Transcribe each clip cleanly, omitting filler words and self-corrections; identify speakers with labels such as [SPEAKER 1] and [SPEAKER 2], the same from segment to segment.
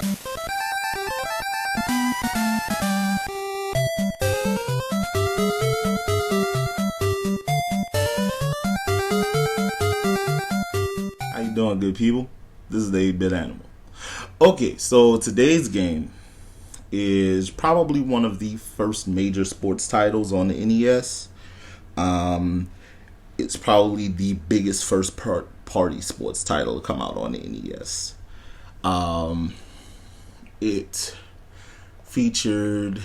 [SPEAKER 1] How you doing, good people? This is the 8-Bit Animal. Okay, so today's game is probably one of the first major sports titles on the NES. It's probably the biggest first-party sports title to come out on the NES. It featured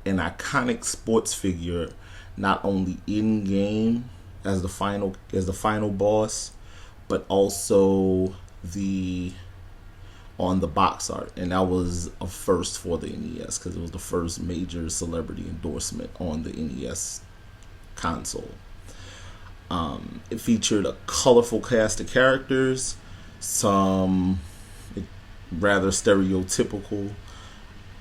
[SPEAKER 1] an iconic sports figure, not only in game as the final boss, but also on the box art, and that was a first for the NES because it was the first major celebrity endorsement on the NES console. It featured a colorful cast of characters, some rather stereotypical,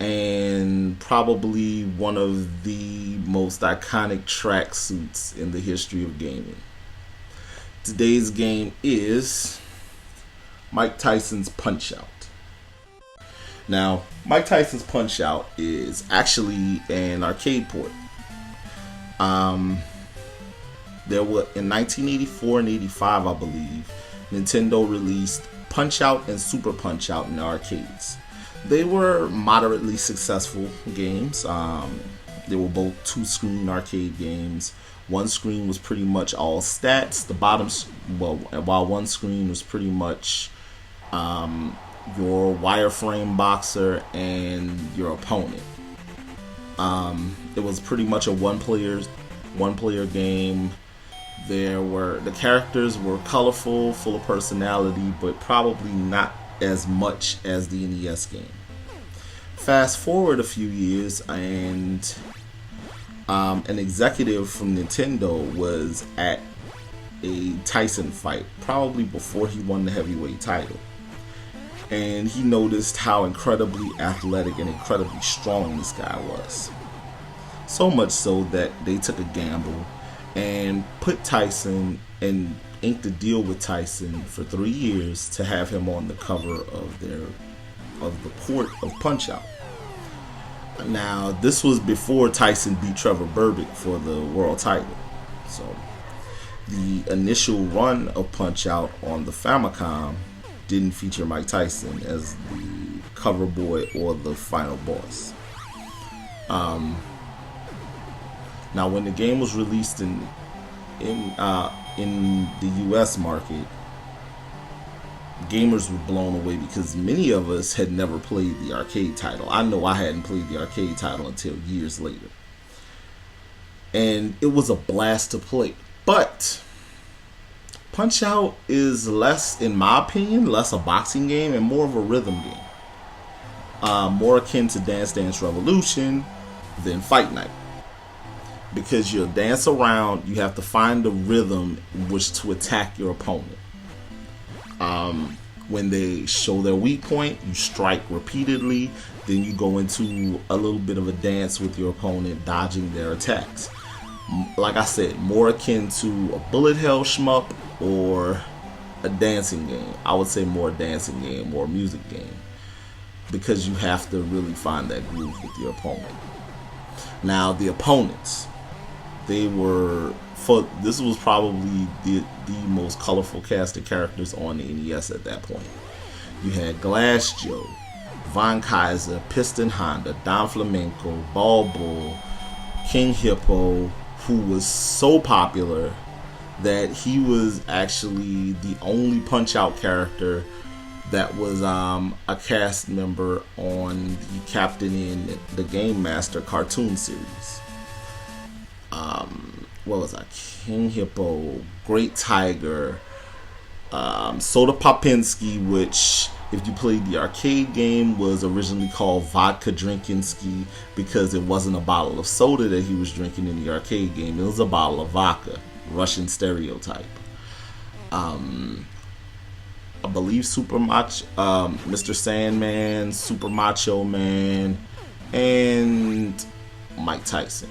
[SPEAKER 1] and probably one of the most iconic tracksuits in the history of gaming. Today's game is Mike Tyson's Punch Out. Now, Mike Tyson's Punch Out is actually an arcade port. There were in 1984 and 85, I believe, Nintendo released Punch Out and Super Punch Out in the arcades. They were moderately successful games. They were both two-screen arcade games. One screen was pretty much all stats. While one screen was pretty much your wireframe boxer and your opponent. It was pretty much a one-player game. The characters were colorful, full of personality, but probably not as much as the NES game. Fast forward a few years, and an executive from Nintendo was at a Tyson fight, probably before he won the heavyweight title. And he noticed how incredibly athletic and incredibly strong this guy was. So much so that they took a gamble and put Tyson and inked a deal with Tyson for 3 years to have him on the cover of the port of Punch Out. Now, this was before Tyson beat Trevor Berbick for the world title. So, the initial run of Punch Out on the Famicom didn't feature Mike Tyson as the cover boy or the final boss. Now, when the game was released in the US market, gamers were blown away because many of us had never played the arcade title. I know I hadn't played the arcade title until years later. And it was a blast to play. But Punch Out is less, in my opinion, less a boxing game and more of a rhythm game. More akin to Dance Dance Revolution than Fight Night. Because you'll dance around, you have to find the rhythm in which to attack your opponent. When they show their weak point, you strike repeatedly. Then you go into a little bit of a dance with your opponent, dodging their attacks. Like I said, more akin to a bullet hell shmup or a dancing game. I would say more a dancing game or a music game, because you have to really find that groove with your opponent. Now, the opponents, this was probably the most colorful cast of characters on the NES at that point. You had Glass Joe, Von Kaiser, Piston Honda, Don Flamenco, Ball Bull, King Hippo, who was so popular that he was actually the only Punch-Out character that was a cast member on the Captain in the Game Master cartoon series. What was that? King Hippo, Great Tiger, Soda Popinski, which, if you played the arcade game, was originally called Vodka Drinkinski because it wasn't a bottle of soda that he was drinking in the arcade game. It was a bottle of vodka. Russian stereotype. I believe Mr. Sandman, Super Macho Man, and Mike Tyson.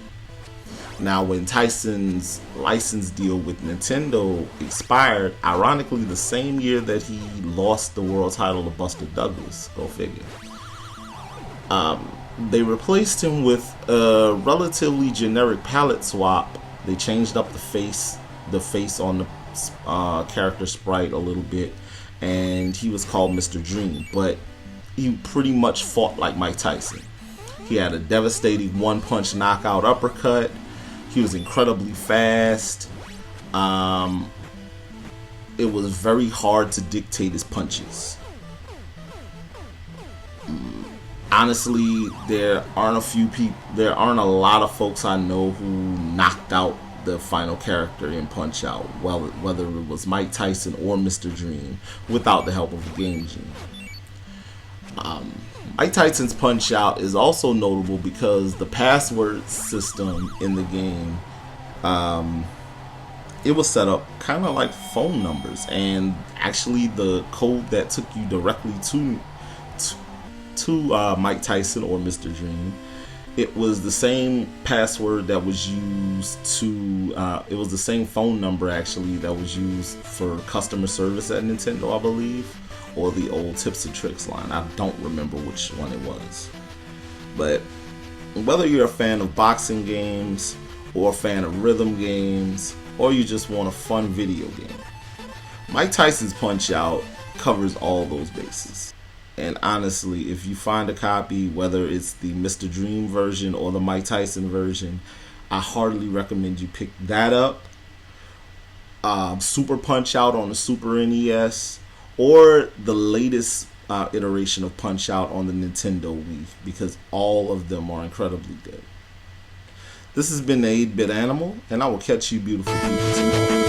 [SPEAKER 1] Now, when Tyson's license deal with Nintendo expired, ironically the same year that he lost the world title to Buster Douglas, go figure, they replaced him with a relatively generic palette swap. They changed up the face on the character sprite a little bit, and he was called Mr. Dream, but he pretty much fought like Mike Tyson. He had a devastating one-punch knockout uppercut. He was incredibly fast. It was very hard to dictate his punches. Honestly, there aren't a lot of folks I know who knocked out the final character in Punch Out, whether it was Mike Tyson or Mr. Dream, without the help of a game genie. Mike Tyson's Punch Out is also notable because the password system in the game, it was set up kind of like phone numbers, and actually the code that took you directly to Mike Tyson or Mr. Dream, it was the same password that was used to, it was the same phone number actually that was used for customer service at Nintendo, I believe, or the old Tips and Tricks line. I don't remember which one it was. But whether you're a fan of boxing games, or a fan of rhythm games, or you just want a fun video game, Mike Tyson's Punch Out covers all those bases. And honestly, if you find a copy, whether it's the Mr. Dream version or the Mike Tyson version, I heartily recommend you pick that up. Super Punch Out on the Super NES, or the latest iteration of Punch Out on the Nintendo Wii, because all of them are incredibly good. This has been the 8-Bit Animal, and I will catch you beautiful people tomorrow.